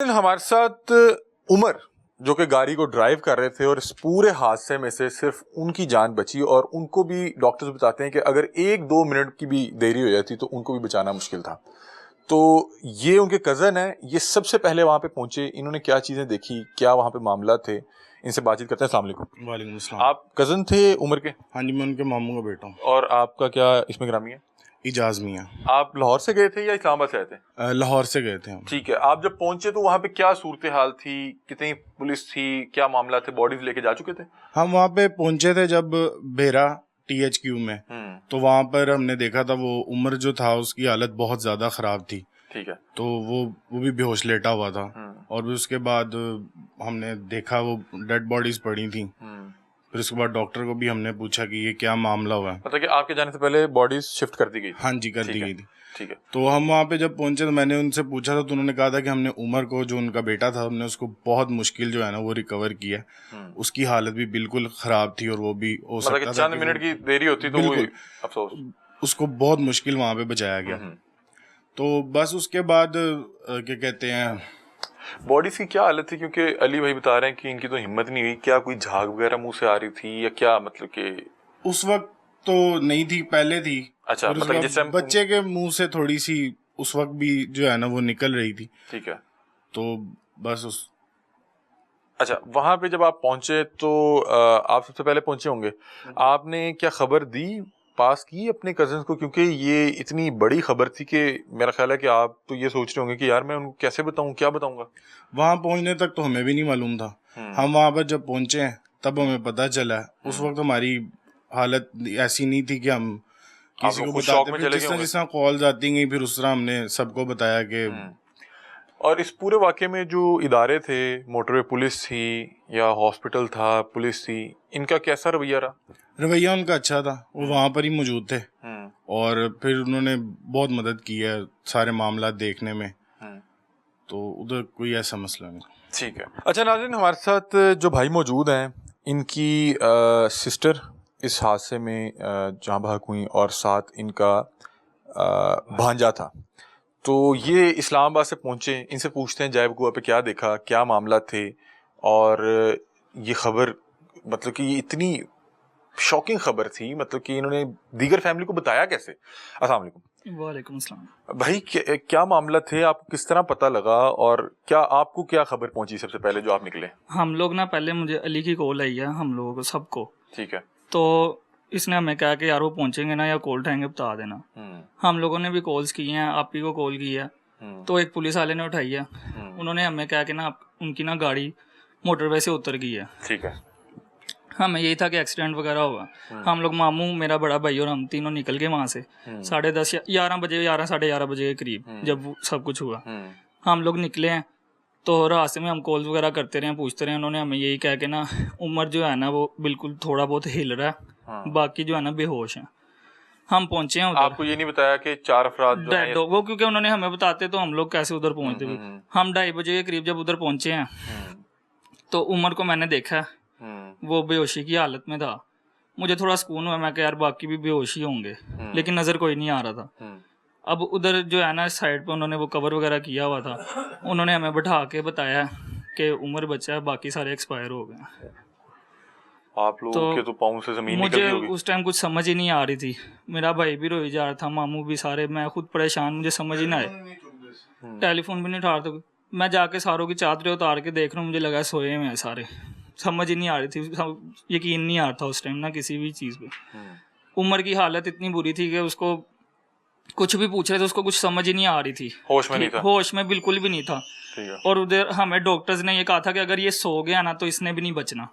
ہمارے ساتھ عمر جو کہ گاڑی کو ڈرائیو کر رہے تھے اور اس پورے حادثے میں سے صرف ان کی جان بچی اور ان کو بھی ڈاکٹرز بتاتے ہیں کہ اگر 1-2 منٹ کی بھی دیری ہو جاتی تو ان کو بھی بچانا مشکل تھا. تو یہ ان کے کزن ہیں, یہ سب سے پہلے وہاں پہ پہنچے, انہوں نے کیا چیزیں دیکھی, کیا وہاں پہ معاملات تھے, ان سے بات چیت کرتے ہیں. السلام علیکم. وعلیکم السلام. آپ کزن تھے عمر کے؟ ہاں جی, میں ان کے ماموں کا بیٹا ہوں. اور آپ کا کیا اس میں گرامی ہے؟ اجاز میاں. آپ لاہور سے گئے تھے یا اسلام آباد سے آئے تھے؟ لاہور سے گئے تھے ہم. ٹھیک ہے. آپ جب پہنچے تو وہاں پہ کیا صورتحال تھی, کتنی پولیس تھی, کیا معاملات تھے, باڈیز لے کے جا چکے تھے؟ ہم وہاں پہ پہنچے تھے جب بیرا THQ میں, تو وہاں پر ہم نے دیکھا تھا وہ عمر جو تھا اس کی حالت بہت زیادہ خراب تھی. ٹھیک ہے. تو وہ بھی بے ہوش لیٹا ہوا تھا, اور پھر اس کے بعد ہم نے دیکھا وہ ڈیڈ باڈیز پڑی تھیں. پھر اس کے بعد ڈاکٹر کو بھی ہم نے پوچھا کہ یہ کیا معاملہ ہوا ہے. مطلب کہ آپ کے جانے سے پہلے باڈیز شفٹ کر دی گئی؟ ہاں جی, کر دی گئی تھی. ٹھیک ہے. تو ہم وہاں پہ جب پہنچے تو میں نے ان سے پوچھا تھا, تو انہوں نے کہا تھا کہ ہم نے عمر کو, جو ان کا بیٹا تھا, ہم نے اس کو بہت مشکل جو ہے نا وہ ریکور کیا. اس کی حالت بھی بالکل خراب تھی, اور وہ بھی ہو سکتا تھا چند منٹ کی دیری ہوتی تو افسوس, اس کو بہت مشکل وہاں پہ بچایا گیا. تو بس اس کے بعد کیا کہتے ہیں, باڈیز کی کیا حالت تھی؟ کیونکہ علی بھائی بتا رہے ہیں کہ ان کی تو ہمت نہیں ہوئی, کیا کوئی جھاگ وغیرہ منہ سے آ رہی تھی یا کیا؟ مطلب کہ اس وقت تو نہیں تھی, پہلے تھی. اچھا, مطلب جس ٹائم بچے کے منہ سے تھوڑی سی اس وقت بھی جو ہے نا وہ نکل رہی تھی. ٹھیک ہے. تو بس اچھا, وہاں پہ جب آپ پہنچے تو آپ سب سے پہلے پہنچے ہوں گے, آپ نے کیا خبر دی, پاس کی اپنے کزنس کو؟ کیونکہ یہ اتنی بڑی خبر تھی کہ میرا خیال ہے کہ آپ تو یہ سوچ رہے ہوں گے کہ یار میں ان کو کیسے بتاؤں, کیا بتاؤں گا. وہاں پہنچنے تک تو ہمیں بھی نہیں معلوم تھا. ہم وہاں پر جب پہنچے ہیں تب ہمیں پتہ چلا. اس وقت ہماری حالت ایسی نہیں تھی کہ ہم کسی کو بتاتے, جس طرح کالز آتی گئی پھر اس طرح ہم نے سب کو بتایا کہ. اور اس پورے واقعے میں جو ادارے تھے, موٹر وے پولیس تھی یا ہاسپٹل تھا, پولیس تھی, ان کا کیسا رویہ رہا؟ رویہ ان کا اچھا تھا, وہ وہاں پر ہی موجود تھے, اور پھر انہوں نے بہت مدد کی ہے سارے معاملات دیکھنے میں, تو ادھر کوئی ایسا مسئلہ نہیں. ٹھیک ہے. اچھا ناظرین, ہمارے ساتھ جو بھائی موجود ہیں, ان کی سسٹر اس حادثے میں جاں بحق ہوئیں, اور ساتھ ان کا بھانجا تھا. تو یہ اسلام آباد سے پہنچے, ان سے پوچھتے ہیں جائب گوا پہ کیا دیکھا, کیا معاملات تھے, اور یہ خبر مطلب کہ یہ اتنی شاکنگ خبر تھی, مطلب کہ انہوں نے دیگر فیملی کو بتایا کیسے؟ السلام علیکم. وعلیکم السلام. بھائی کیا معاملہ تھے, آپ کو کس طرح پتہ لگا, اور کیا آپ کو کیا خبر پہنچی سب سے پہلے جو آپ نکلے؟ ہم لوگ نا پہلے مجھے علی کی کال آئی ہے, ہم لوگوں کو سب کو. ٹھیک ہے. تو اس نے ہمیں کہا کہ یار وہ پہنچیں گے نا یا کال اٹھائیں گے بتا دینا. ہم لوگوں نے بھی کالز کی ہیں, آپ ہی کو کال کی ہے, تو ایک پولیس والے نے اٹھائی ہے. انہوں نے ہمیں کہا کہ نا ان کی نا گاڑی موٹر وے سے اتر گئی ہے. ٹھیک ہے. ہمیں یہی تھا کہ ایکسیڈنٹ وغیرہ ہوا. ہم لوگ ماموں, میرا بڑا بھائی اور ہم تینوں نکل گئے وہاں سے 10:30 11 بجے 11 بجے کے قریب جب سب کچھ ہوا. ہم لوگ نکلے ہیں تو راستے میں ہم کالز وغیرہ کرتے رہے, پوچھتے رہے. انہوں نے ہمیں یہی کہا کہ نا عمر جو ہے نا وہ بالکل تھوڑا بہت ہل رہا ہے, باقی جو ہے نا بے ہوش ہیں. ہم پہنچے ہیں ادھر. آپ کو یہ نہیں بتایا کہ 4 افراد ڈیڈ ہو, کیونکہ انہوں نے ہمیں بتاتے تو ہم لوگ کیسے ادھر پہنچتے بھی. ہم 2:30 بجے کے قریب جب ادھر پہنچے ہیں تو عمر کو میں نے دیکھا وہ بے ہوشی کی حالت میں تھا. مجھے تھوڑا سکون ہوا, میں کہ یار باقی بھی بے ہوشی ہوں گے, لیکن نظر کوئی نہیں آ رہا تھا. اب ادھر جو ہے نا سائڈ پہ انہوں نے وہ کور وغیرہ کیا ہوا تھا, انہوں نے ہمیں بٹھا کے بتایا کہ عمر بچہ ہے, باقی سارے ایکسپائر ہو گئے. آپ لوگوں کے تو پاؤں سے زمین نکل گئی ہوگی. مجھے اس ٹائم کچھ سمجھ ہی نہیں آ رہی تھی. میرا بھائی بھی روئی جا رہا تھا, ماموں بھی, سارے. میں خود پریشان, مجھے سمجھ ہی نہ آئے, ٹیلی فون بھی نہیں اٹھا رہا. میں جا کے ساروں کی چادریں اتار کے دیکھ رہا ہوں, مجھے لگا سوئے میں سارے. سمجھ ہی نہیں آ رہی تھی, یقین نہیں آ رہا تھا اس ٹائم نا کسی بھی چیز پہ. عمر کی حالت اتنی بری تھی کہ اس کو کچھ بھی پوچھ رہے تھے اس کو کچھ سمجھ ہی نہیں آ رہی تھی. ہوش میں نہیں تھا, ہوش میں بالکل بھی نہیں تھا. اور ادھر ہمیں ڈاکٹرز نے یہ کہا تھا کہ اگر یہ سو گیا نا تو اس نے بھی نہیں بچنا.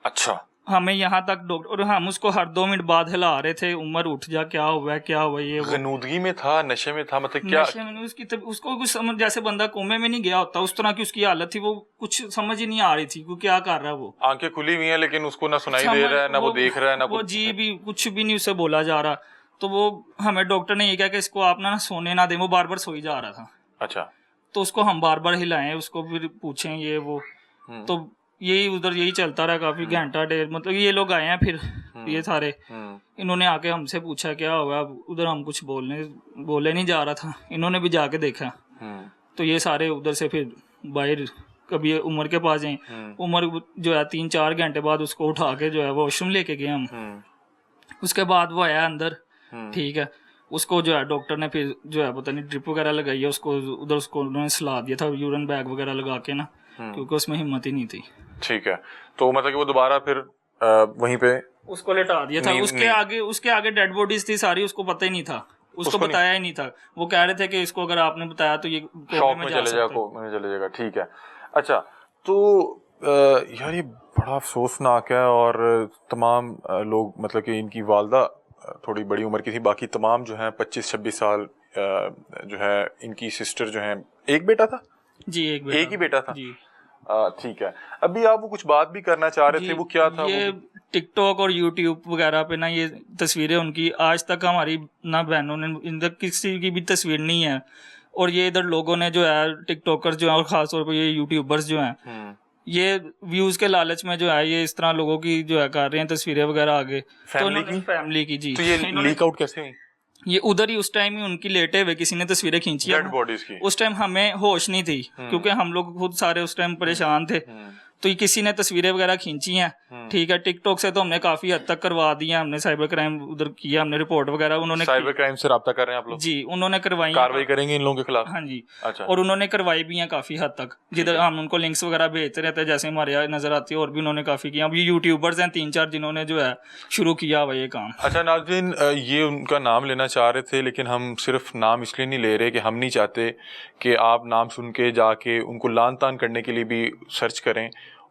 اچھا. ہمیں یہاں تک ڈاکٹر, اور ہم اس کو ہر 2 منٹ بعد ہلا رہے تھے, عمر اٹھ جا, کیا ہوا ہے, کیا ہوا. یہ غنودگی میں تھا, نشے میں تھا, مطلب کیا نشے میں؟ اس کو کچھ سمجھ, جیسے بندہ کومے میں نہیں گیا ہوتا اس طرح کی اس کی حالت تھی. وہ کچھ سمجھ ہی نہیں آ رہی تھی کہ کیا کر رہا ہے. وہ آنکھیں کھلی ہوئی ہیں لیکن اس کو نہ سنائی دے رہا ہے, نہ وہ دیکھ رہا ہے, نہ وہ جی بھی کچھ بھی نہیں اسے بولا جا رہا. تو وہ ہمیں ڈاکٹر نے یہ کہا کہ اس کو آپ نا سونے نہ دیں. وہ بار بار سوئی جا رہا تھا. اچھا. تو اس کو ہم بار بار ہلائیں, اس کو پھر پوچھیں یہ وہ. تو یہی ادھر یہی چلتا رہا کافی گھنٹہ 1.5. مطلب یہ لوگ آئے ہیں پھر یہ سارے, انہوں نے آ کے ہم سے پوچھا کیا ہوا. ادھر ہم کچھ بولے نہیں جا رہا تھا. انہوں نے بھی جا کے دیکھا تو یہ سارے ادھر سے پھر باہر کبھی عمر کے پاس جائیں, عمر جو ہے 3-4 گھنٹے بعد اس کو اٹھا کے جو ہے واش روم لے کے گئے ہم, اس کے بعد وہ آیا اندر, ٹھیک ہے, اس کو جو ہے ڈاکٹر نے پھر جو ہے پتہ نہیں ڈرپ وغیرہ لگائی ہے اس کو, ادھر اس کو انہوں نے سلا دیا تھا یورین بیگ وغیرہ لگا کے نا, کیونکہ اس میں ہمت ہی نہیں تھی. ٹھیک ہے, تو مطلب کہ وہ دوبارہ پھر وہیں پہ اس کو لٹا دیا تھا. اس کے آگے ڈیڈ باڈیز تھی ساری, اس کو پتہ ہی نہیں تھا, اس کو بتایا ہی نہیں تھا. وہ کہہ رہے تھے کہ اس کو اگر آپ نے بتایا تو یہ شوق میں چلے جائے گا. ٹھیک ہے, اچھا تو یار یہ بڑا افسوسناک ہے, اور تمام لوگ مطلب کہ ان کی والدہ تھوڑی بڑی عمر کی تھی, باقی تمام جو ہیں 25-26 سال جو ہے ان کی سسٹر جو ہیں, ایک بیٹا تھا جی, ایک ہی بیٹا تھا جی. ٹھیک ہے, ابھی آپ وہ کچھ بات بھی کرنا چاہ رہے تھے, وہ کیا تھا؟ یہ ٹک ٹاک اور یوٹیوب وغیرہ پہ نا یہ تصویریں ان کی آج تک ہماری نہ بہنوں نے ادھر کسی کی بھی تصویر نہیں ہے, اور یہ ادھر لوگوں نے جو ہے ٹک ٹاکر جو ہیں اور خاص طور پہ یہ یوٹیوبرز جو ہیں یہ ویوز کے لالچ میں جو ہے یہ اس طرح لوگوں کی جو ہے کر رہے ہیں تصویریں وغیرہ آگے. فیملی کی جی. تو یہ لیک آؤٹ کیسے ہوئی؟ یہ ادھر ہی اس ٹائم ہی ان کی لیٹے ہوئے کسی نے تصویریں کھینچی, ڈیڈ باڈیز کی. اس ٹائم ہمیں ہوش نہیں تھی کیونکہ ہم لوگ خود سارے اس ٹائم پریشان تھے, تو یہ کسی نے تصویریں وغیرہ کھینچی ہیں, ٹھیک ہے. ٹک ٹاک سے تو ہم نے کافی حد تک کروا دیا, ہم نے سائبر کرائم ادھر کیا, ہم نے رپورٹ وغیرہ انہوں نے سائبر کرائم سے رابطہ کر رہے ہیں آپ لوگ؟ جی, انہوں نے کروائی, کاروائی کریں گے ان لوگوں کے خلاف. ہاں جی. اچھا, اور انہوں نے کروائی بھی ہیں کافی حد تک, جدھر ہم ان کو لنکس وغیرہ بھیجتے رہتے ہیں جیسے ہمارے یہاں نظر آتی ہے, اور بھی انہوں نے کافی کیا. اب یہ یوٹیوبرز ہیں 3-4 جنہوں نے جو ہے شروع کیا ہوا یہ کام. اچھا ناظرین, یہ ان کا نام لینا چاہ رہے تھے, لیکن ہم صرف نام اس لیے نہیں لے رہے کہ ہم نہیں چاہتے کہ آپ نام سن کے جا کے ان کو لان تان کرنے کے لیے بھی سرچ کریں.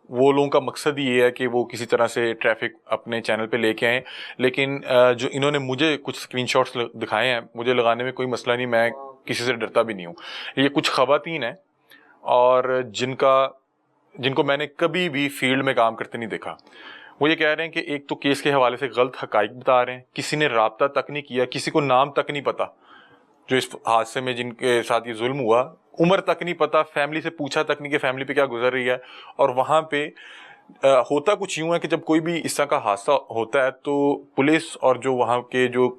وہ لوگوں کا مقصد یہ ہے کہ وہ کسی طرح سے ٹریفک اپنے چینل پہ لے کے آئیں, لیکن جو انہوں نے مجھے کچھ اسکرین شاٹس دکھائے ہیں, مجھے لگانے میں کوئی مسئلہ نہیں, میں کسی سے ڈرتا بھی نہیں ہوں. یہ کچھ خواتین ہیں اور جن کو میں نے کبھی بھی فیلڈ میں کام کرتے نہیں دیکھا. وہ یہ کہہ رہے ہیں کہ ایک تو کیس کے حوالے سے غلط حقائق بتا رہے ہیں, کسی نے رابطہ تک نہیں کیا, کسی کو نام تک نہیں پتا جو اس حادثے میں جن کے ساتھ یہ ظلم ہوا, عمر تک نہیں پتا, فیملی سے پوچھا تک نہیں کہ فیملی پہ کیا گزر رہی ہے. اور وہاں پہ ہوتا کچھ یوں ہے کہ جب کوئی بھی اس طرح کا حادثہ ہوتا ہے تو پولیس اور جو وہاں کے جو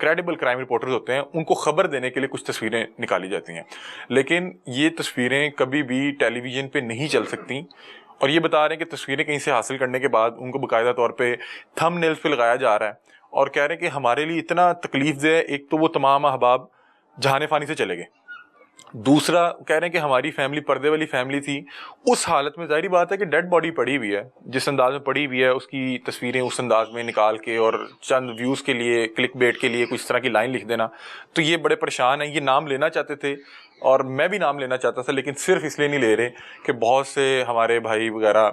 کریڈیبل کرائم رپورٹرز ہوتے ہیں ان کو خبر دینے کے لیے کچھ تصویریں نکالی جاتی ہیں, لیکن یہ تصویریں کبھی بھی ٹیلی ویژن پہ نہیں چل سکتی. اور یہ بتا رہے ہیں کہ تصویریں کہیں سے حاصل کرنے کے بعد ان کو باقاعدہ طور پہ تھم نیلز پہ لگایا جا رہا ہے, اور کہہ رہے ہیں کہ ہمارے لیے اتنا تکلیف دہ ہے. ایک تو وہ تمام احباب جہان فانی سے چلے گئے, دوسرا کہہ رہے ہیں کہ ہماری فیملی پردے والی فیملی تھی, اس حالت میں ظاہری بات ہے کہ ڈیڈ باڈی پڑی ہوئی ہے, جس انداز میں پڑی ہوئی ہے اس کی تصویریں اس انداز میں نکال کے اور چند ویوز کے لیے, کلک بیٹ کے لیے کچھ طرح کی لائن لکھ دینا, تو یہ بڑے پریشان ہیں. یہ نام لینا چاہتے تھے اور میں بھی نام لینا چاہتا تھا, لیکن صرف اس لیے نہیں لے رہے کہ بہت سے ہمارے بھائی وغیرہ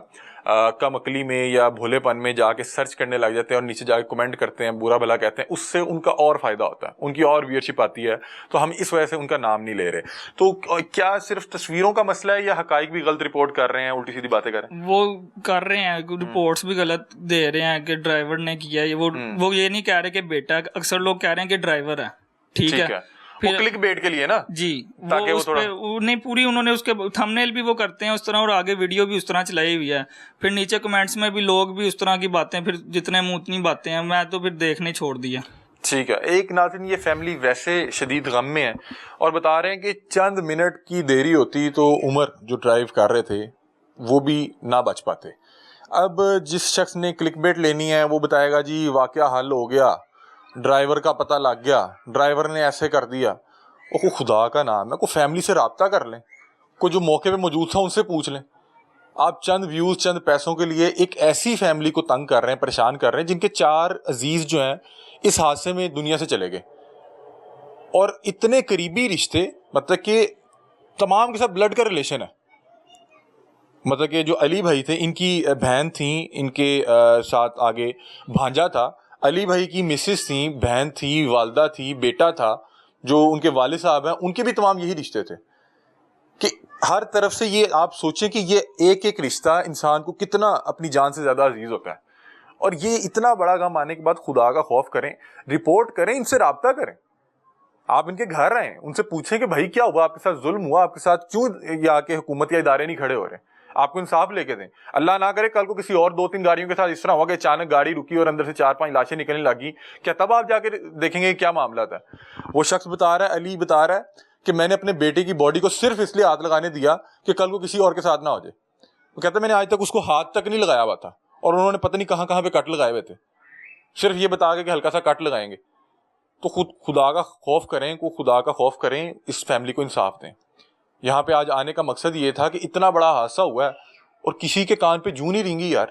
کم عقلی میں یا بھولے پن میں جا کے سرچ کرنے لگ جاتے ہیں اور نیچے جا کے کمنٹ کرتے ہیں, برا بھلا کہتے ہیں, اس سے ان کا اور فائدہ ہوتا ہے, ان کی اور ویئرشپ آتی ہے, تو ہم اس وجہ سے ان کا نام نہیں لے رہے. تو کیا صرف تصویروں کا مسئلہ ہے یا حقائق بھی غلط رپورٹ کر رہے ہیں, الٹی سیدھی باتیں کر رہے ہیں؟ وہ کر رہے ہیں, رپورٹس بھی غلط دے رہے ہیں کہ ڈرائیور نے کیا, وہ یہ نہیں کہہ رہے کہ بیٹا, اکثر لوگ کہہ رہے ہیں کہ ڈرائیور ہے, ٹھیک ہے, وہ کلک بیٹ کے لیے نا جی, وہ نہیں پوری انہوں نے اس کے تھم نیل بھی وہ کرتے ہیں اس طرح, اور آگے ویڈیو بھی اس طرح چلائی ہوئی ہے. پھر نیچے کمنٹس میں بھی لوگ بھی اس طرح کی باتیں, پھر جتنے موتنی باتیں ہیں, میں تو پھر دیکھنے چھوڑ دیا. ٹھیک ہے. ایک ناظرین یہ فیملی ویسے شدید غم میں ہے اور بتا رہے ہیں کہ چند منٹ کی دیری ہوتی تو عمر جو ڈرائیو کر رہے تھے وہ بھی نہ بچ پاتے. اب جس شخص نے کلک بیٹ لینی ہے وہ بتائے گا جی واقعہ حل ہو گیا, ڈرائیور کا پتہ لگ گیا, ڈرائیور نے ایسے کر دیا. وہ خدا کا نام ہے, کوئی فیملی سے رابطہ کر لیں, کوئی جو موقع پہ موجود تھا ان سے پوچھ لیں. آپ چند ویوز چند پیسوں کے لیے ایک ایسی فیملی کو تنگ کر رہے ہیں, پریشان کر رہے ہیں, جن کے 4 عزیز جو ہیں اس حادثے میں دنیا سے چلے گئے, اور اتنے قریبی رشتے, مطلب کہ تمام کے ساتھ بلڈ کا ریلیشن ہے. مطلب کہ جو علی بھائی تھے ان کی بہن تھیں, ان کے ساتھ آگے بھانجا تھا, علی بھائی کی مسز تھیں, بہن تھی, والدہ تھی, بیٹا تھا, جو ان کے والد صاحب ہیں ان کے بھی تمام یہی رشتے تھے. کہ ہر طرف سے یہ آپ سوچیں کہ یہ ایک ایک رشتہ انسان کو کتنا اپنی جان سے زیادہ عزیز ہوتا ہے, اور یہ اتنا بڑا غم آنے کے بعد خدا کا خوف کریں, رپورٹ کریں, ان سے رابطہ کریں. آپ ان کے گھر آئیں, ان سے پوچھیں کہ بھائی کیا ہوا, آپ کے ساتھ ظلم ہوا, آپ کے ساتھ کیوں یا کہ حکومت یا ادارے نہیں کھڑے ہو رہے, آپ کو انصاف لے کے دیں. اللہ نہ کرے کل کو کسی اور 2-3 گاڑیوں کے ساتھ اس طرح ہوا کہ اچانک گاڑی رکی اور اندر سے 4-5 لاشیں نکلنے لگی, کیا تب آپ جا کے دیکھیں گے کیا معاملات ہے. وہ شخص بتا رہا ہے, علی بتا رہا ہے کہ میں نے اپنے بیٹے کی باڈی کو صرف اس لیے ہاتھ لگانے دیا کہ کل کو کسی اور کے ساتھ نہ ہو جائے. وہ کہتا ہے میں نے آج تک اس کو ہاتھ تک نہیں لگایا ہوا تھا, اور انہوں نے پتہ نہیں کہاں کہاں پہ کٹ لگائے ہوئے تھے, صرف یہ بتا کے کہ ہلکا سا کٹ لگائیں گے. تو خدا کا خوف کریں, خدا کا خوف کریں, اس فیملی کو انصاف دیں. یہاں پہ آج آنے کا مقصد یہ تھا کہ اتنا بڑا حادثہ ہوا ہے اور کسی کے کان پہ جوں نہیں رینگی یار.